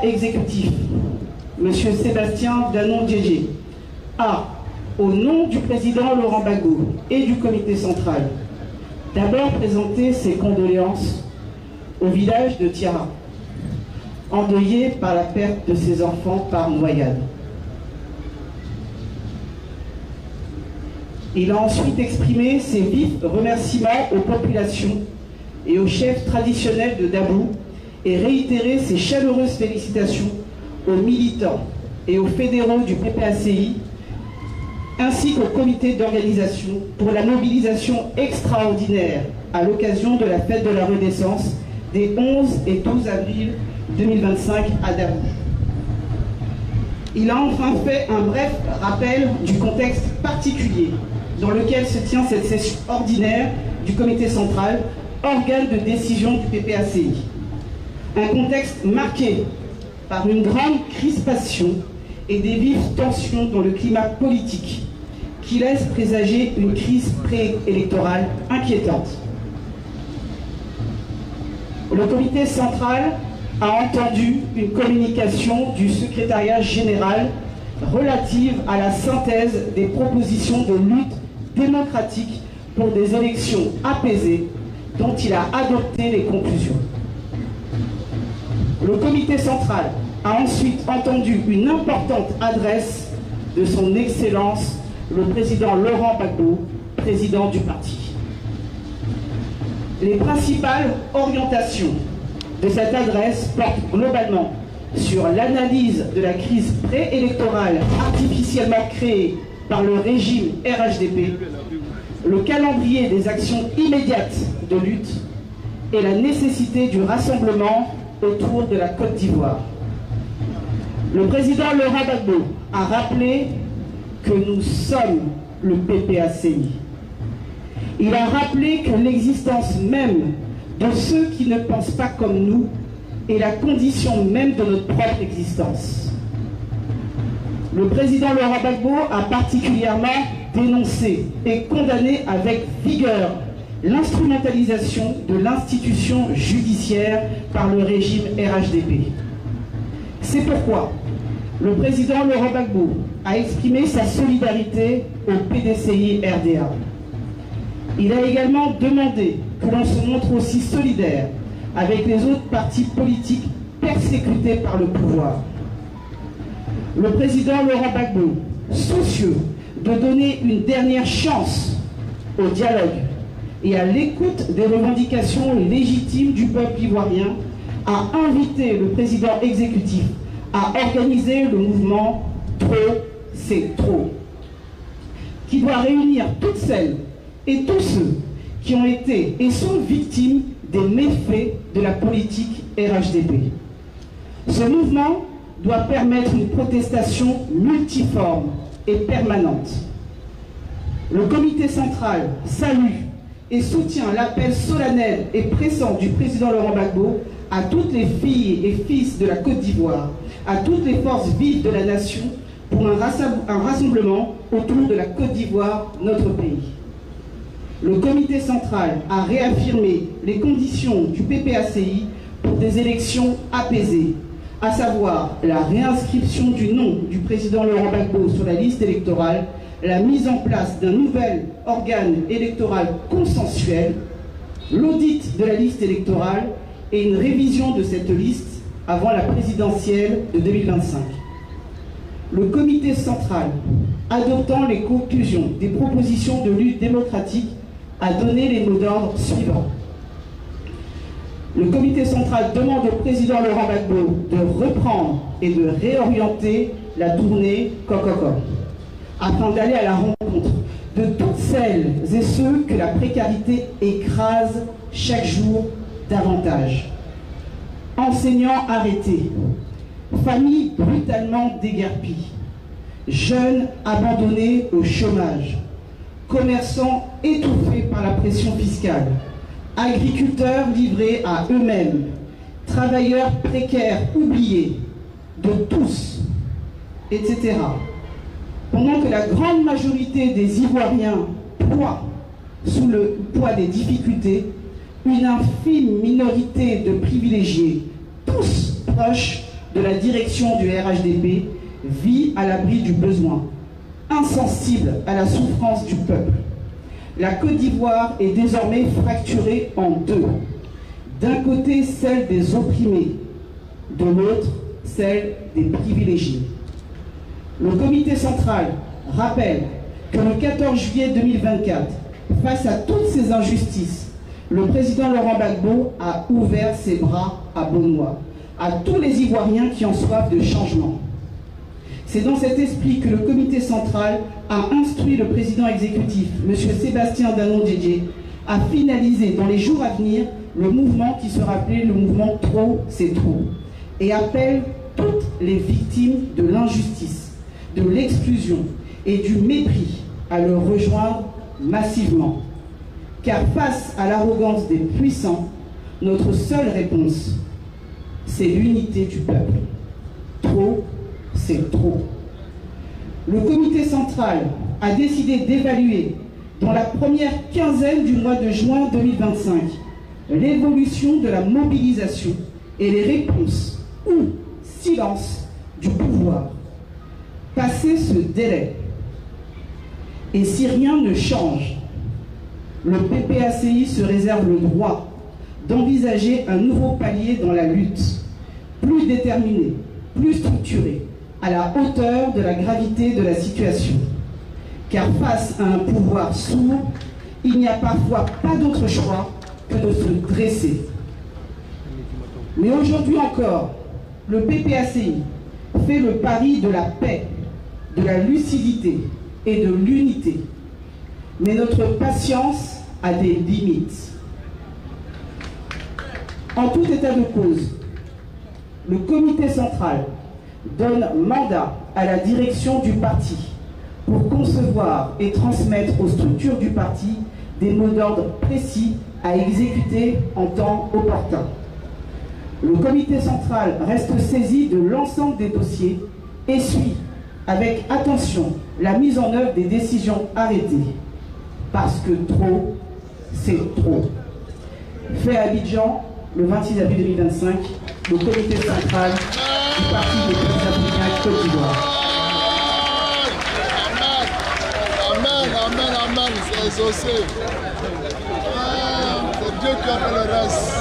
exécutif, M. Sébastien Danon-Diégé, a, au nom du président Laurent Gbagbo et du comité central, d'abord présenté ses condoléances au village de Tiara, endeuillé par la perte de ses enfants par noyade. Il a ensuite exprimé ses vifs remerciements aux populations et aux chefs traditionnels de Dabou et réitéré ses chaleureuses félicitations aux militants et aux fédéraux du PPACI ainsi qu'au comité d'organisation pour la mobilisation extraordinaire à l'occasion de la fête de la Renaissance des 11 et 12 avril 2025 à Dabou. Il a enfin fait un bref rappel du contexte particulier dans lequel se tient cette session ordinaire du comité central, organe de décision du PPACI. Un contexte marqué par une grande crispation et des vives tensions dans le climat politique qui laisse présager une crise préélectorale inquiétante. Le comité central a entendu une communication du secrétariat général relative à la synthèse des propositions de lutte démocratique pour des élections apaisées dont il a adopté les conclusions. Le comité central a ensuite entendu une importante adresse de son Excellence le président Laurent Gbagbo, président du parti. Les principales orientations de cette adresse portent globalement sur l'analyse de la crise préélectorale artificiellement créée par le régime RHDP, le calendrier des actions immédiates de lutte et la nécessité du rassemblement autour de la Côte d'Ivoire. Le président Laurent Gbagbo a rappelé que nous sommes le PPACI. Il a rappelé que l'existence même de ceux qui ne pensent pas comme nous est la condition même de notre propre existence. Le président Laurent Gbagbo a particulièrement dénoncé et condamné avec vigueur l'instrumentalisation de l'institution judiciaire par le régime RHDP. C'est pourquoi le président Laurent Gbagbo a exprimé sa solidarité au PDCI-RDA. Il a également demandé que l'on se montre aussi solidaire avec les autres partis politiques persécutés par le pouvoir. Le président Laurent Gbagbo, soucieux de donner une dernière chance au dialogue et à l'écoute des revendications légitimes du peuple ivoirien, a invité le président exécutif à organiser le mouvement Trop, c'est trop, qui doit réunir toutes celles et tous ceux qui ont été et sont victimes des méfaits de la politique RHDP. Ce mouvement doit permettre une protestation multiforme et permanente. Le comité central salue et soutient l'appel solennel et pressant du président Laurent Gbagbo à toutes les filles et fils de la Côte d'Ivoire, à toutes les forces vives de la nation pour un rassemblement autour de la Côte d'Ivoire, notre pays. Le comité central a réaffirmé les conditions du PPACI pour des élections apaisées, à savoir la réinscription du nom du président Laurent Gbagbo sur la liste électorale, la mise en place d'un nouvel organe électoral consensuel, l'audit de la liste électorale et une révision de cette liste avant la présidentielle de 2025. Le comité central, adoptant les conclusions des propositions de lutte démocratique, a donné les mots d'ordre suivants. Le comité central demande au président Laurent Gbagbo de reprendre et de réorienter la tournée Kokoko, afin d'aller à la rencontre de toutes celles et ceux que la précarité écrase chaque jour davantage. Enseignants arrêtés, familles brutalement déguerpies, jeunes abandonnés au chômage, commerçants étouffés par la pression fiscale, agriculteurs livrés à eux-mêmes, travailleurs précaires oubliés de tous, etc. Pendant que la grande majorité des Ivoiriens ploient sous le poids des difficultés, une infime minorité de privilégiés, tous proches, de la direction du RHDP vit à l'abri du besoin, insensible à la souffrance du peuple. La Côte d'Ivoire est désormais fracturée en deux. D'un côté, celle des opprimés, de l'autre, celle des privilégiés. Le comité central rappelle que le 14 juillet 2024, face à toutes ces injustices, le président Laurent Gbagbo a ouvert ses bras à Benoît, à tous les Ivoiriens qui ont soif de changement. C'est dans cet esprit que le comité central a instruit le président exécutif, M. Sébastien Danon-Diédié, à finaliser dans les jours à venir le mouvement qui sera appelé le mouvement Trop, c'est trop, et appelle toutes les victimes de l'injustice, de l'exclusion et du mépris à le rejoindre massivement. Car face à l'arrogance des puissants, notre seule réponse, c'est l'unité du peuple. Trop, c'est trop. Le comité central a décidé d'évaluer, dans la première quinzaine du mois de juin 2025, l'évolution de la mobilisation et les réponses ou silence du pouvoir. Passé ce délai, et si rien ne change, le PPACI se réserve le droit d'envisager un nouveau palier dans la lutte, plus déterminé, plus structuré, à la hauteur de la gravité de la situation. Car face à un pouvoir sourd, il n'y a parfois pas d'autre choix que de se dresser. Mais aujourd'hui encore, le PPACI fait le pari de la paix, de la lucidité et de l'unité. Mais notre patience a des limites. En tout état de cause, le comité central donne mandat à la direction du parti pour concevoir et transmettre aux structures du parti des mots d'ordre précis à exécuter en temps opportun. Le comité central reste saisi de l'ensemble des dossiers et suit avec attention la mise en œuvre des décisions arrêtées. Parce que trop, c'est trop. Fait à Abidjan, le 26 avril 2025, le comité central du Parti des peuples africains Côte d'Ivoire. Amen, amen, amen, c'est exaucé. C'est Dieu qui a fait le reste.